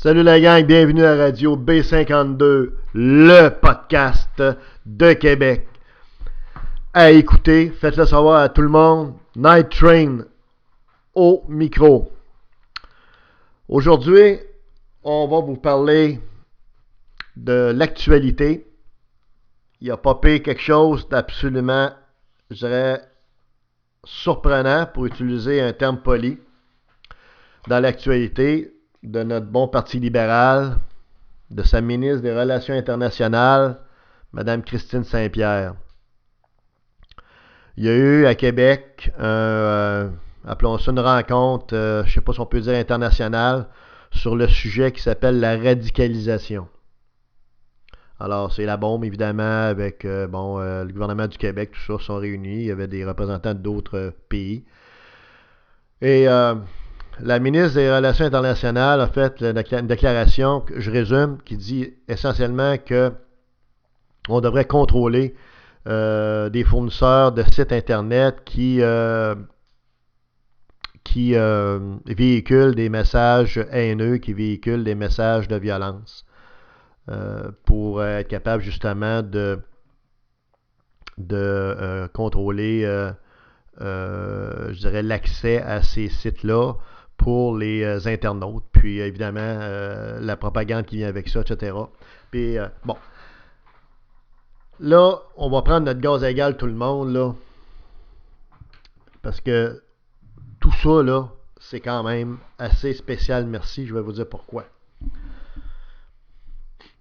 Salut la gang, bienvenue à Radio B52, le podcast de Québec. À écouter, faites-le savoir à tout le monde. Night Train au micro. Aujourd'hui, on va vous parler de l'actualité. Il a popé quelque chose d'absolument, je dirais, surprenant pour utiliser un terme poli dans l'actualité de notre bon Parti libéral, de sa ministre des Relations internationales, Mme Christine Saint-Pierre. Il y a eu à Québec, appelons ça une rencontre, je ne sais pas si on peut dire internationale, sur le sujet qui s'appelle la radicalisation. Alors, c'est la bombe, évidemment, avec le gouvernement du Québec, tout ça, sont réunis. Il y avait des représentants d'autres pays. Et la ministre des Relations internationales a fait une déclaration, je résume, qui dit essentiellement que on devrait contrôler des fournisseurs de sites Internet qui véhiculent des messages haineux, qui véhiculent des messages de violence, pour être capable justement de contrôler, je dirais, l'accès à ces sites-là pour les internautes, puis évidemment la propagande qui vient avec ça, etc. Puis là, on va prendre notre gaz égal tout le monde, là, parce que tout ça, là, c'est quand même assez spécial, merci, je vais vous dire pourquoi.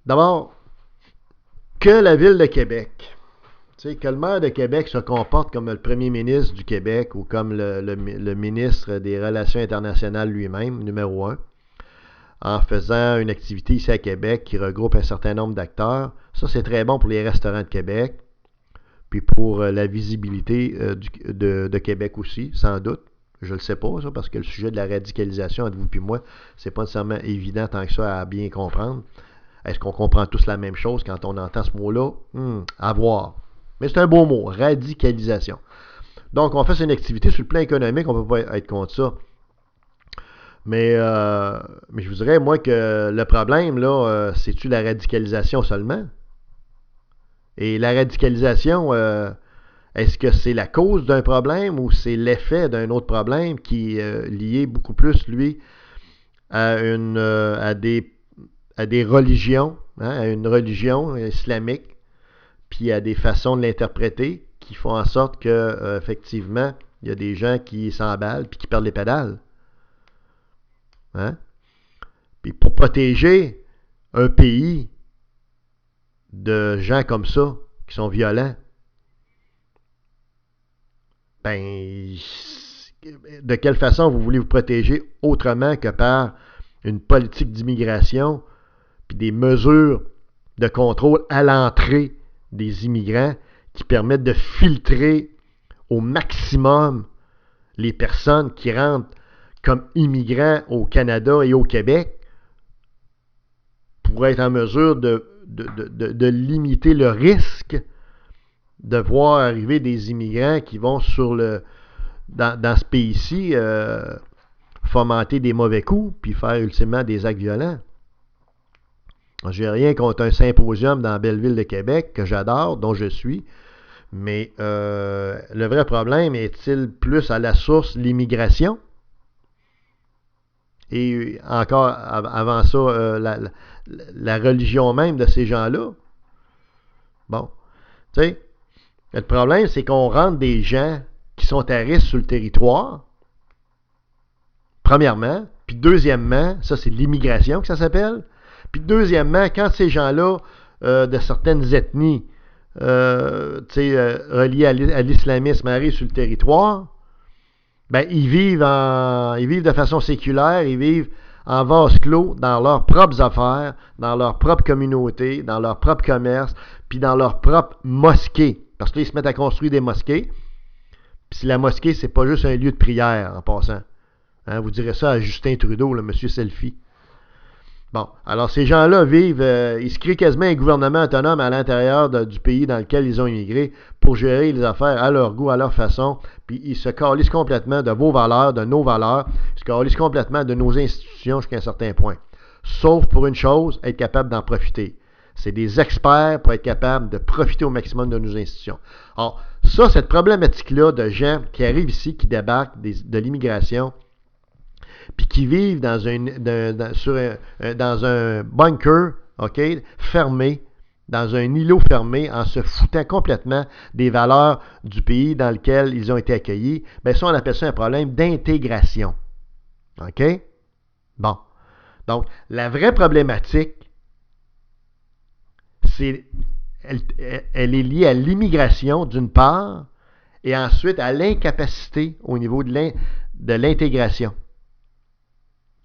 D'abord, que la Ville de Québec, tu sais, que le maire de Québec se comporte comme le premier ministre du Québec ou comme le ministre des Relations internationales lui-même, numéro 1, en faisant une activité ici à Québec qui regroupe un certain nombre d'acteurs. Ça, c'est très bon pour les restaurants de Québec, puis pour la visibilité de Québec aussi, sans doute. Je ne le sais pas, ça, parce que le sujet de la radicalisation, entre vous et moi, c'est pas nécessairement évident tant que ça à bien comprendre. Est-ce qu'on comprend tous la même chose quand on entend ce mot-là? À voir. Mais c'est un beau mot, radicalisation. Donc, on fait une activité sur le plan économique, on ne peut pas être contre ça. Mais je vous dirais, moi, que le problème, là, c'est-tu la radicalisation seulement? Et la radicalisation, est-ce que c'est la cause d'un problème ou c'est l'effet d'un autre problème qui est lié beaucoup plus, lui, à des religions, à une religion islamique, puis à des façons de l'interpréter qui font en sorte que effectivement, il y a des gens qui s'emballent puis qui perdent les pédales. Hein? Puis pour protéger un pays de gens comme ça, qui sont violents, ben, de quelle façon vous voulez vous protéger autrement que par une politique d'immigration puis des mesures de contrôle à l'entrée des immigrants qui permettent de filtrer au maximum les personnes qui rentrent comme immigrants au Canada et au Québec pour être en mesure de limiter le risque de voir arriver des immigrants qui vont dans ce pays-ci fomenter des mauvais coups puis faire ultimement des actes violents. J'ai rien contre un symposium dans Belleville de Québec, que j'adore, dont je suis, mais le vrai problème est-il plus à la source l'immigration? Et encore avant ça, la religion même de ces gens-là? Bon, tu sais, le problème, c'est qu'on rentre des gens qui sont à risque sur le territoire, premièrement, puis deuxièmement, ça c'est l'immigration que ça s'appelle. Puis deuxièmement, quand ces gens-là de certaines ethnies reliées à l'islamisme arrivent sur le territoire, ben ils vivent de façon séculaire, ils vivent en vase clos dans leurs propres affaires, dans leur propre communauté, dans leur propre commerce, puis dans leur propre mosquée. Parce que là, ils se mettent à construire des mosquées. Puis si la mosquée, c'est pas juste un lieu de prière en passant. Hein, vous direz ça à Justin Trudeau, le monsieur Selfie. Bon, alors ces gens-là vivent, ils se créent quasiment un gouvernement autonome à l'intérieur du pays dans lequel ils ont immigré pour gérer les affaires à leur goût, à leur façon, puis ils se calissent complètement de vos valeurs, de nos valeurs, ils se calissent complètement de nos institutions jusqu'à un certain point. sauf pour une chose, être capable d'en profiter. C'est des experts pour être capables de profiter au maximum de nos institutions. Alors, ça, cette problématique-là de gens qui arrivent ici, qui débarquent de l'immigration, puis qui vivent dans un bunker, OK, fermé, dans un îlot fermé, en se foutant complètement des valeurs du pays dans lequel ils ont été accueillis, bien ça, on appelle ça un problème d'intégration. OK? Bon. Donc, la vraie problématique, elle est liée à l'immigration, d'une part, et ensuite à l'incapacité au niveau de l'intégration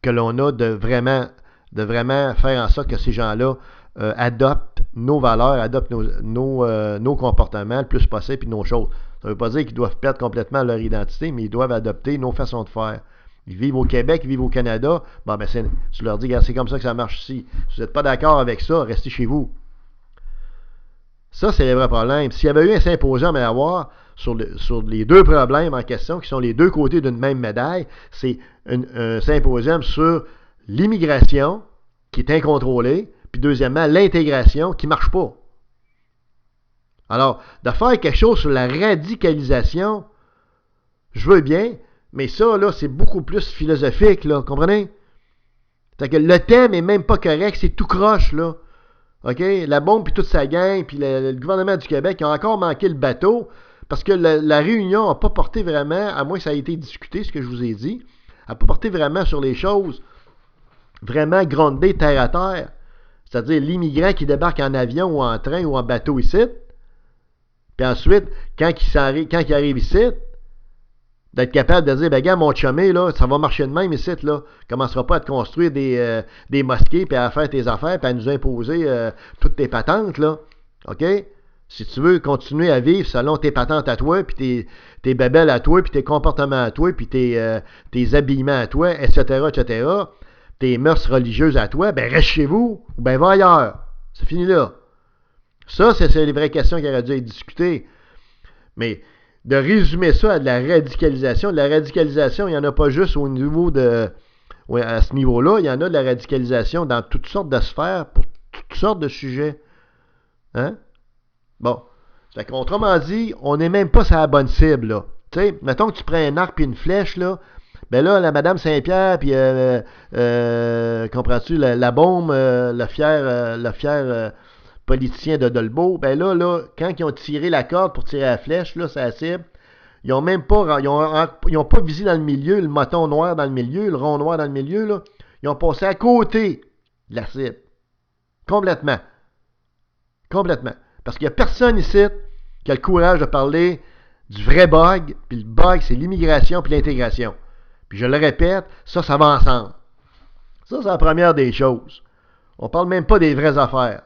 que l'on a de vraiment faire en sorte que ces gens-là adoptent nos valeurs, adoptent nos comportements le plus possible, puis nos choses. Ça ne veut pas dire qu'ils doivent perdre complètement leur identité, mais ils doivent adopter nos façons de faire. Ils vivent au Québec, ils vivent au Canada. Bon, ben tu leur dis, c'est comme ça que ça marche ici. Si vous n'êtes pas d'accord avec ça, restez chez vous. Ça, c'est le vrai problème. S'il y avait eu un symposium à avoir sur les deux problèmes en question, qui sont les deux côtés d'une même médaille, c'est un symposium sur l'immigration, qui est incontrôlée, puis deuxièmement, l'intégration, qui ne marche pas. Alors, de faire quelque chose sur la radicalisation, je veux bien, mais ça, là, c'est beaucoup plus philosophique, là, comprenez? C'est-à-dire que le thème n'est même pas correct, c'est tout croche, là. OK? La bombe puis toute sa gang, puis le gouvernement du Québec a encore manqué le bateau parce que la réunion n'a pas porté vraiment, à moins que ça ait été discuté, ce que je vous ai dit, n'a pas porté vraiment sur les choses vraiment groundées terre à terre. C'est-à-dire l'immigrant qui débarque en avion ou en train ou en bateau ici. Puis ensuite, quand il arrive ici, d'être capable de dire, ben gars, mon chumé, là, ça va marcher de même ici, là. Commencera pas à te construire des mosquées, puis à faire tes affaires, puis à nous imposer toutes tes patentes, là. OK? Si tu veux continuer à vivre selon tes patentes à toi, puis tes babelles à toi, puis tes comportements à toi, puis tes habillements à toi, etc., tes mœurs religieuses à toi, ben reste chez vous, ou ben va ailleurs. C'est fini là. Ça, c'est les vraies questions qui auraient dû être discutées. Mais de résumer ça à de la radicalisation. De la radicalisation, il n'y en a pas juste au niveau à ce niveau-là, il y en a de la radicalisation dans toutes sortes de sphères, pour toutes sortes de sujets. Hein? Bon. Fait qu'autrement dit, on n'est même pas sur la bonne cible, là. Tu sais, mettons que tu prends un arc puis une flèche, là, ben là, la Madame Saint-Pierre, puis, comprends-tu, la bombe, le fier politicien de Dolbeau, ben là, quand ils ont tiré la corde pour tirer la flèche, là, c'est la cible, ils n'ont même pas, ils ont pas visé dans le milieu, le moton noir dans le milieu, le rond noir dans le milieu, là. Ils ont passé à côté de la cible. Complètement. Complètement. Parce qu'il n'y a personne ici qui a le courage de parler du vrai bug, puis le bug, c'est l'immigration puis l'intégration. Puis je le répète, ça va ensemble. Ça, c'est la première des choses. On ne parle même pas des vraies affaires.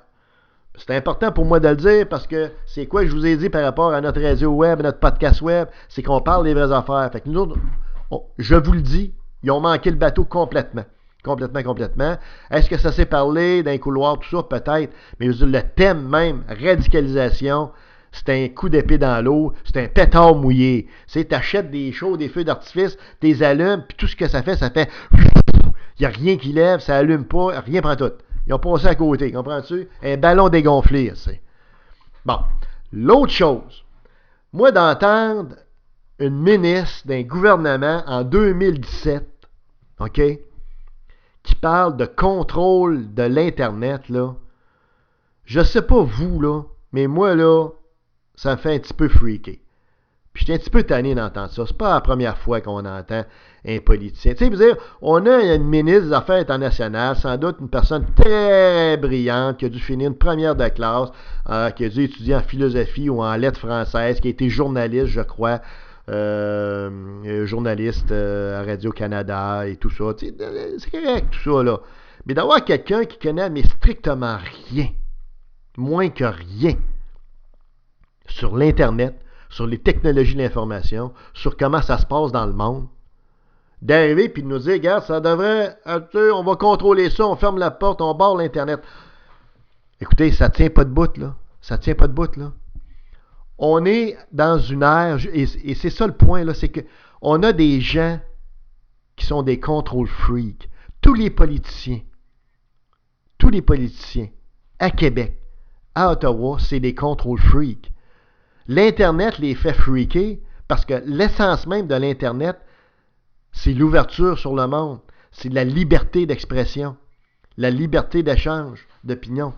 C'est important pour moi de le dire parce que c'est quoi que je vous ai dit par rapport à notre radio web, à notre podcast web, c'est qu'on parle des vraies affaires. Fait que nous autres, je vous le dis, ils ont manqué le bateau complètement. Complètement. Est-ce que ça s'est parlé d'un couloir, tout ça? Peut-être. Mais je veux dire, le thème même, radicalisation, c'est un coup d'épée dans l'eau, c'est un pétard mouillé. Tu achètes des shows, des feux d'artifice, des allumes, puis tout ce que ça fait, il n'y a rien qui lève, ça allume pas, rien prend tout. Ils ont passé à côté, comprends-tu? Un ballon dégonflé, c'est. Bon. L'autre chose, moi d'entendre une ministre d'un gouvernement en 2017, OK, qui parle de contrôle de l'Internet, là, je sais pas vous, là, mais moi, là, ça me fait un petit peu freaker. Puis j'étais un petit peu tanné d'entendre ça. C'est pas la première fois qu'on entend un politicien. Tu sais, vous dire, on a une ministre des Affaires internationales, sans doute une personne très brillante, qui a dû finir une première de classe, qui a dû étudier en philosophie ou en lettres françaises, qui a été journaliste, je crois, journaliste à Radio-Canada et tout ça. Tu sais, c'est correct, tout ça, là. Mais d'avoir quelqu'un qui connaît, mais strictement rien, moins que rien, sur l'Internet, sur les technologies de l'information, sur comment ça se passe dans le monde, d'arriver puis de nous dire, regarde, ça devrait, on va contrôler ça, on ferme la porte, on barre l'Internet. Écoutez, ça tient pas de bout, là. Ça tient pas de bout, là. On est dans une ère, et c'est ça le point, là, c'est que on a des gens qui sont des contrôle freaks. Tous les politiciens, tous les politiciens, à Québec, à Ottawa, c'est des contrôle freaks. L'Internet les fait freaker parce que l'essence même de l'Internet, c'est l'ouverture sur le monde. C'est la liberté d'expression, la liberté d'échange, d'opinion.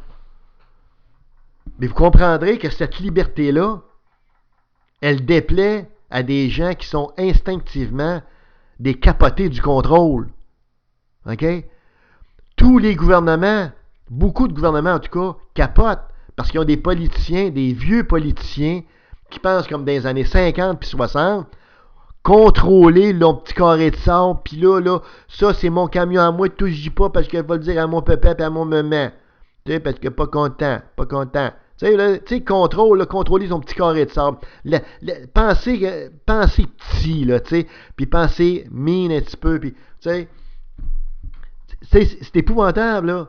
Mais vous comprendrez que cette liberté-là, elle déplaît à des gens qui sont instinctivement des capotés du contrôle. OK? Tous les gouvernements, beaucoup de gouvernements en tout cas, capotent parce qu'ils ont des politiciens, des vieux politiciens qui pensent comme dans les années 50 puis 60, contrôler leur petit carré de sable, puis là, ça c'est mon camion à moi, touche pas parce qu'elle va le dire à mon papa et à mon maman. Tu sais, parce que pas content. Tu sais, contrôler son petit carré de sable. Pensez petit, là, tu sais, puis pensez mine un petit peu, puis, tu sais, c'est épouvantable, là.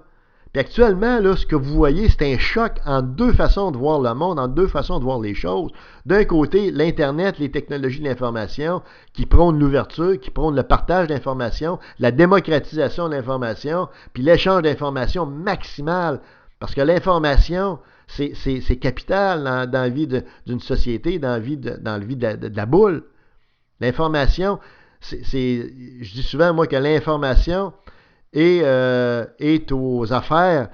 Puis actuellement, là, ce que vous voyez, c'est un choc en deux façons de voir le monde, en deux façons de voir les choses. D'un côté, l'Internet, les technologies de l'information qui prônent l'ouverture, qui prônent le partage d'informations, la démocratisation de l'information, puis l'échange d'informations maximal. Parce que l'information, c'est capital dans la vie d'une société, dans la vie de la boule. L'information, je dis souvent, moi, que l'information est aux affaires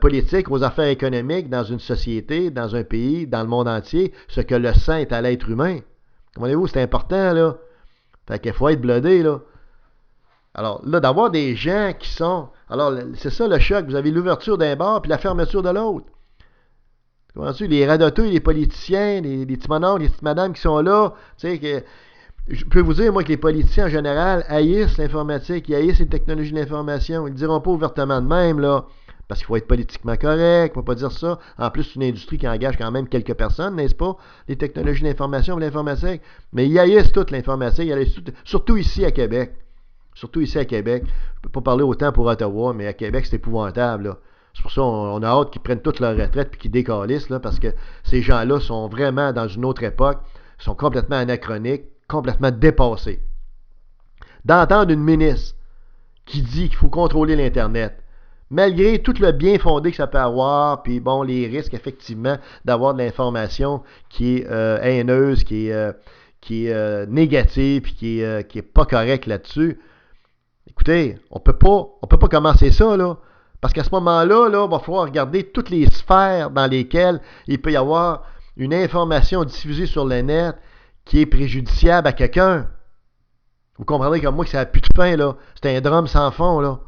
politiques, aux affaires économiques dans une société, dans un pays, dans le monde entier, ce que le sang est à l'être humain. Comprenez-vous, c'est important, là. Fait qu'il faut être blindé, là. Alors, là, d'avoir des gens qui sont... Alors, c'est ça le choc. Vous avez l'ouverture d'un bord puis la fermeture de l'autre. Comprends-tu? Les radoteux, les politiciens, les petits mononcles, les petites madames qui sont là, tu sais, que... Je peux vous dire, moi, que les politiciens, en général, haïssent l'informatique, ils haïssent les technologies de l'information. Ils ne diront pas ouvertement de même, là, parce qu'il faut être politiquement correct, il ne faut pas dire ça. En plus, c'est une industrie qui engage quand même quelques personnes, n'est-ce pas? Les technologies de l'information et l'informatique. Mais ils haïssent toute l'informatique, surtout ici à Québec. Surtout ici à Québec. Je ne peux pas parler autant pour Ottawa, mais à Québec, c'est épouvantable, là. C'est pour ça qu'on a hâte qu'ils prennent toute leur retraite et qu'ils décalissent, là, parce que ces gens-là sont vraiment dans une autre époque, sont complètement anachroniques, complètement dépassés. D'entendre une ministre qui dit qu'il faut contrôler l'Internet, malgré tout le bien fondé que ça peut avoir, puis bon, les risques, effectivement, d'avoir de l'information qui est haineuse, qui est négative, puis qui est pas correcte là-dessus. Écoutez, on peut pas commencer ça, là. Parce qu'à ce moment-là, il va falloir regarder toutes les sphères dans lesquelles il peut y avoir une information diffusée sur le net qui est préjudiciable à quelqu'un. Vous comprendrez comme moi que ça n'a plus de fin, là. C'est un drame sans fond, là.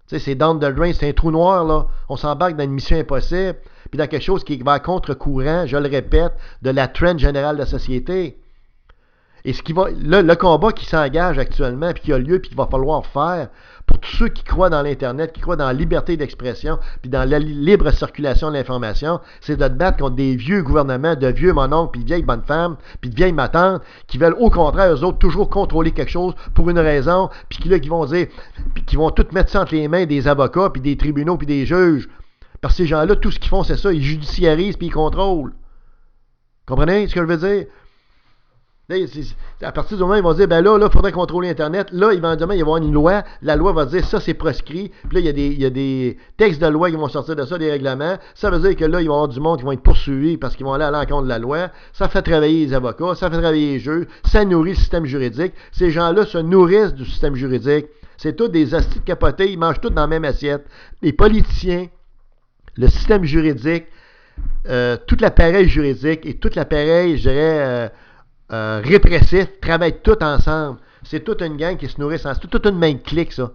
Tu sais, c'est down the drain, c'est un trou noir, là. On s'embarque dans une mission impossible, puis dans quelque chose qui va à contre-courant, je le répète, de la trend générale de la société. Et le combat qui s'engage actuellement, puis qui a lieu, puis qu'il va falloir faire, pour tous ceux qui croient dans l'Internet, qui croient dans la liberté d'expression, puis dans la libre circulation de l'information, c'est de te battre contre des vieux gouvernements, de vieux mononcles, puis de vieilles bonnes femmes, puis de vieilles matantes, qui veulent au contraire, eux autres, toujours contrôler quelque chose pour une raison, puis qui vont dire, puis qui vont tout mettre ça entre les mains des avocats, puis des tribunaux, puis des juges. Parce que ces gens-là, tout ce qu'ils font, c'est ça, ils judiciarisent, puis ils contrôlent. Comprenez ce que je veux dire? À partir du moment où ils vont dire, ben là, il faudrait contrôler Internet. Là, éventuellement, il va y avoir une loi. La loi va dire, ça, c'est proscrit. Puis là, il y a des textes de loi qui vont sortir de ça, des règlements. Ça veut dire que là, il va y avoir du monde qui vont être poursuivis parce qu'ils vont aller à l'encontre de la loi. Ça fait travailler les avocats, ça fait travailler les juges, ça nourrit le système juridique. Ces gens-là se nourrissent du système juridique. C'est tous des astis de capotés, ils mangent tous dans la même assiette. Les politiciens, le système juridique, tout l'appareil juridique et tout l'appareil, je dirais... répressifs, travaillent tous ensemble. C'est toute une gang qui se nourrit ensemble. C'est toute une même clique, ça.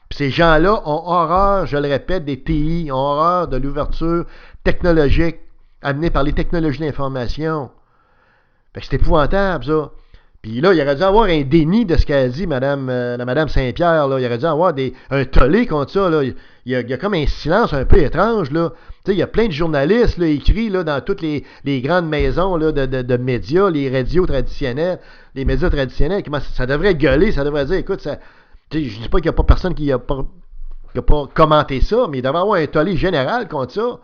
Puis ces gens-là ont horreur, je le répète, des TI, ont horreur de l'ouverture technologique amenée par les technologies d'information. Fait que c'est épouvantable, ça. Puis là, il aurait dû avoir un déni de ce qu'a dit Madame Saint-Pierre. Là. Il aurait dû avoir un tollé contre ça. Là. Il y a comme un silence un peu étrange. Là. Tu sais, il y a plein de journalistes là, écrits là, dans toutes les grandes maisons là, de médias, les radios traditionnels, les médias traditionnels. Ça devrait gueuler, ça devrait dire, écoute, ça, je ne dis pas qu'il n'y a pas personne qui n'a pas commenté ça, mais il devrait avoir un tollé général contre ça.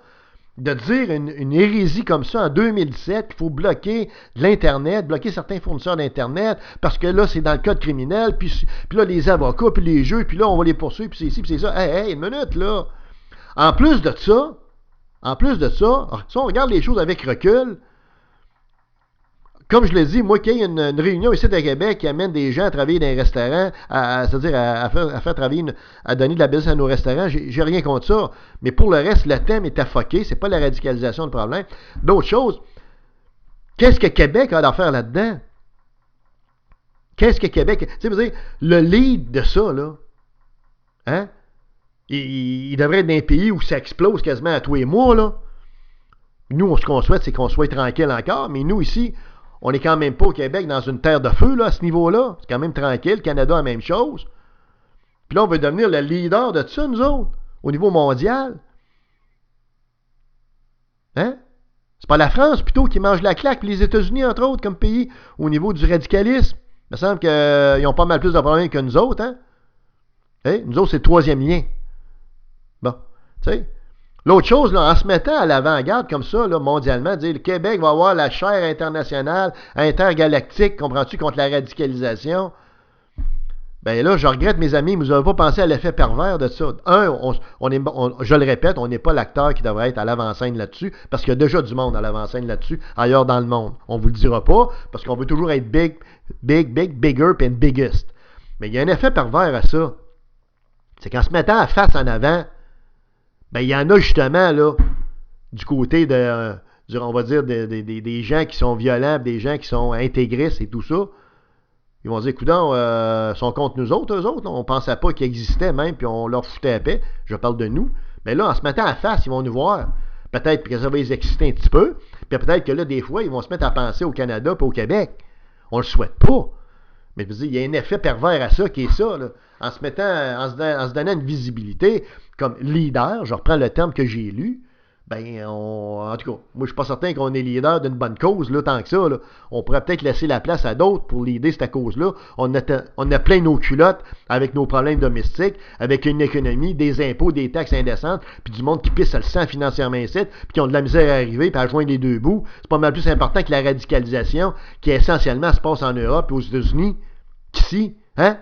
De dire une hérésie comme ça en 2017 qu'il faut bloquer l'Internet, bloquer certains fournisseurs d'Internet, parce que là, c'est dans le code criminel, puis là, les avocats, puis les juges, puis là, on va les poursuivre, puis c'est ici, puis c'est ça. Hey, une minute, là! En plus de ça, si on regarde les choses avec recul, comme je l'ai dit, moi, qu'il y ait une réunion ici à Québec qui amène des gens à travailler dans les restaurants, c'est-à-dire à faire travailler, à donner de la business à nos restaurants, j'ai rien contre ça. Mais pour le reste, le thème est affoqué, c'est pas la radicalisation le problème. D'autres choses, qu'est-ce que Québec a à faire là-dedans? Qu'est-ce que Québec... Tu sais, vous dire, le lead de ça, là, hein? Il devrait être dans un pays où ça explose quasiment à tous les mois, là. Nous, ce qu'on souhaite, c'est qu'on soit tranquille encore, mais nous, ici, on n'est quand même pas au Québec dans une terre de feu, là, à ce niveau-là. C'est quand même tranquille. Le Canada, la même chose. Puis là, on veut devenir le leader de tout ça, nous autres, au niveau mondial. Hein? C'est pas la France, plutôt, qui mange la claque, puis les États-Unis, entre autres, comme pays, au niveau du radicalisme. Il me semble qu'ils ont pas mal plus de problèmes que nous autres, hein? Hey, nous autres, c'est le troisième lien. Bon, tu sais. L'autre chose, là, en se mettant à l'avant-garde comme ça, là, mondialement, dire le Québec va avoir la chaire internationale, intergalactique, comprends-tu, contre la radicalisation. Ben là, je regrette, mes amis, mais vous n'avez pas pensé à l'effet pervers de ça. Je le répète, on n'est pas l'acteur qui devrait être à l'avant-scène là-dessus, parce qu'il y a déjà du monde à l'avant-scène là-dessus, ailleurs dans le monde. On ne vous le dira pas, parce qu'on veut toujours être bigger, and biggest. Mais il y a un effet pervers à ça. C'est qu'en se mettant à face en avant, ben, il y en a justement, là, du côté on va dire, des gens qui sont violents, des gens qui sont intégristes et tout ça. Ils vont dire, coudonc, sont contre nous autres, eux autres. On ne pensait pas qu'ils existaient même, puis on leur foutait à paix. Je parle de nous. Mais là, en se mettant à face, ils vont nous voir. Peut-être que ça va les exciter un petit peu. Puis peut-être que là, des fois, ils vont se mettre à penser au Canada et au Québec. On ne le souhaite pas. Mais je veux dire, il y a un effet pervers à ça qui est ça, là. En se donnant une visibilité comme leader, je reprends le terme que j'ai lu, ben, en tout cas, moi je suis pas certain qu'on est leader d'une bonne cause, là, tant que ça, là. On pourrait peut-être laisser la place à d'autres pour leader cette cause-là. On a plein nos culottes avec nos problèmes domestiques, avec une économie, des impôts, des taxes indécentes, puis du monde qui pisse le sang financièrement ici, puis qui ont de la misère à arriver, puis à joindre les deux bouts. C'est pas mal plus important que la radicalisation qui essentiellement se passe en Europe et aux États-Unis qu'ici, hein?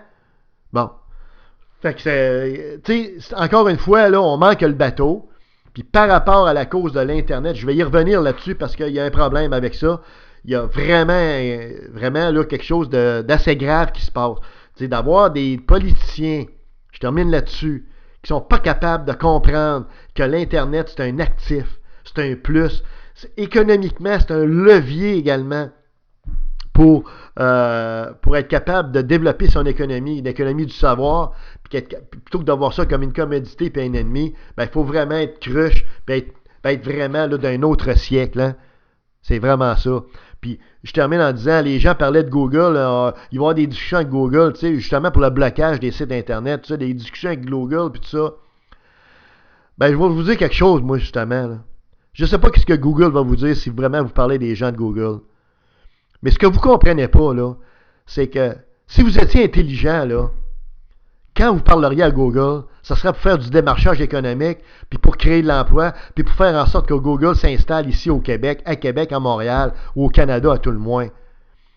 Bon. Fait que tu sais, encore une fois, là, on manque le bateau. Puis par rapport à la cause de l'Internet, je vais y revenir là-dessus parce qu'il y a un problème avec ça. Il y a vraiment là, quelque chose d'assez grave qui se passe. C'est d'avoir des politiciens, je termine là-dessus, qui sont pas capables de comprendre que l'Internet, c'est un actif, c'est un plus. Économiquement, c'est un levier également pour être capable de développer son économie, une économie du savoir, puis plutôt que d'avoir ça comme une commodité puis un ennemi, ben, il faut vraiment être cruche, puis être vraiment là, d'un autre siècle. Hein? C'est vraiment ça. Puis je termine en disant, les gens parlaient de Google, ils vont avoir des discussions avec Google, tu sais, justement pour le blocage des sites Internet, tu sais, des discussions avec Google, puis tout ça. Ben, je vais vous dire quelque chose, moi, justement. Là. Je ne sais pas ce que Google va vous dire si vraiment vous parlez des gens de Google. Mais ce que vous ne comprenez pas, là, c'est que si vous étiez intelligent, là, quand vous parleriez à Google, ça serait pour faire du démarchage économique, puis pour créer de l'emploi, puis pour faire en sorte que Google s'installe ici au Québec, à Montréal, ou au Canada à tout le moins.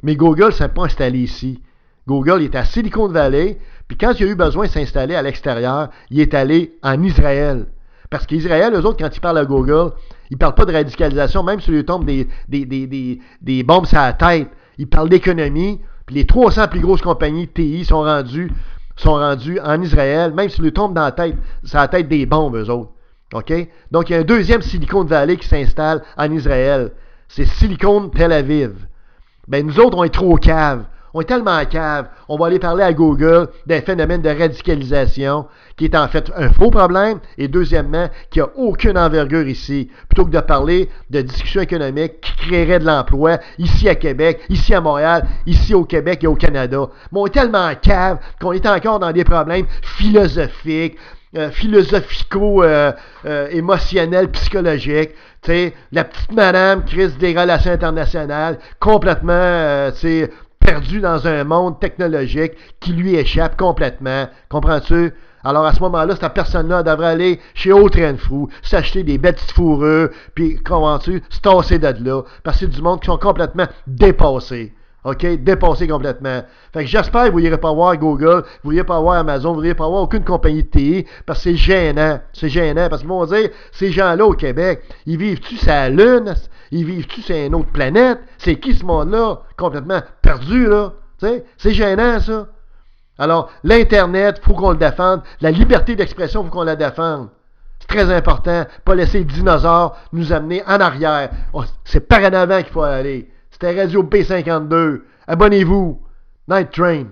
Mais Google ne s'est pas installé ici. Google est à Silicon Valley, puis quand il a eu besoin de s'installer à l'extérieur, il est allé en Israël. Parce qu'Israël, eux autres, quand ils parlent à Google, ils ne parlent pas de radicalisation, même si ils tombent des bombes sur la tête. Ils parlent d'économie, puis les 300 plus grosses compagnies de TI sont rendues en Israël, même s'ils lui tombent dans la tête, sur la tête des bombes, eux autres. OK? Donc, il y a un deuxième Silicon Valley qui s'installe en Israël. C'est Silicon Tel Aviv. Ben, nous autres, on est trop caves. On est tellement cave, on va aller parler à Google d'un phénomène de radicalisation qui est en fait un faux problème et deuxièmement, qui n'a aucune envergure ici. Plutôt que de parler de discussions économiques qui créeraient de l'emploi ici à Québec, ici à Montréal, ici au Québec et au Canada. Mais on est tellement cave qu'on est encore dans des problèmes philosophiques, émotionnels, psychologiques. Tu sais, la petite madame crise des relations internationales, complètement, perdu dans un monde technologique qui lui échappe complètement. Comprends-tu? Alors, à ce moment-là, cette personne-là devrait aller chez Autre-Renfrew, s'acheter des belles petites fourrures, puis, comprends-tu, se tasser de là. Parce que c'est du monde qui sont complètement dépassés. OK? Dépassé complètement. Fait que j'espère que vous n'irez pas voir Google, vous n'irez pas voir Amazon, vous n'irez pas voir aucune compagnie de TI, parce que c'est gênant. C'est gênant, parce qu'ils vont dire, ces gens-là au Québec, ils vivent-tu sur la Lune? Ils vivent-tu sur une autre planète? C'est qui ce monde-là? Complètement perdu, là. T'sais? C'est gênant, ça. Alors, l'Internet, il faut qu'on le défende. La liberté d'expression, il faut qu'on la défende. C'est très important. Pas laisser les dinosaures nous amener en arrière. C'est par en avant qu'il faut aller. C'était Radio B52. Abonnez-vous. Night Train.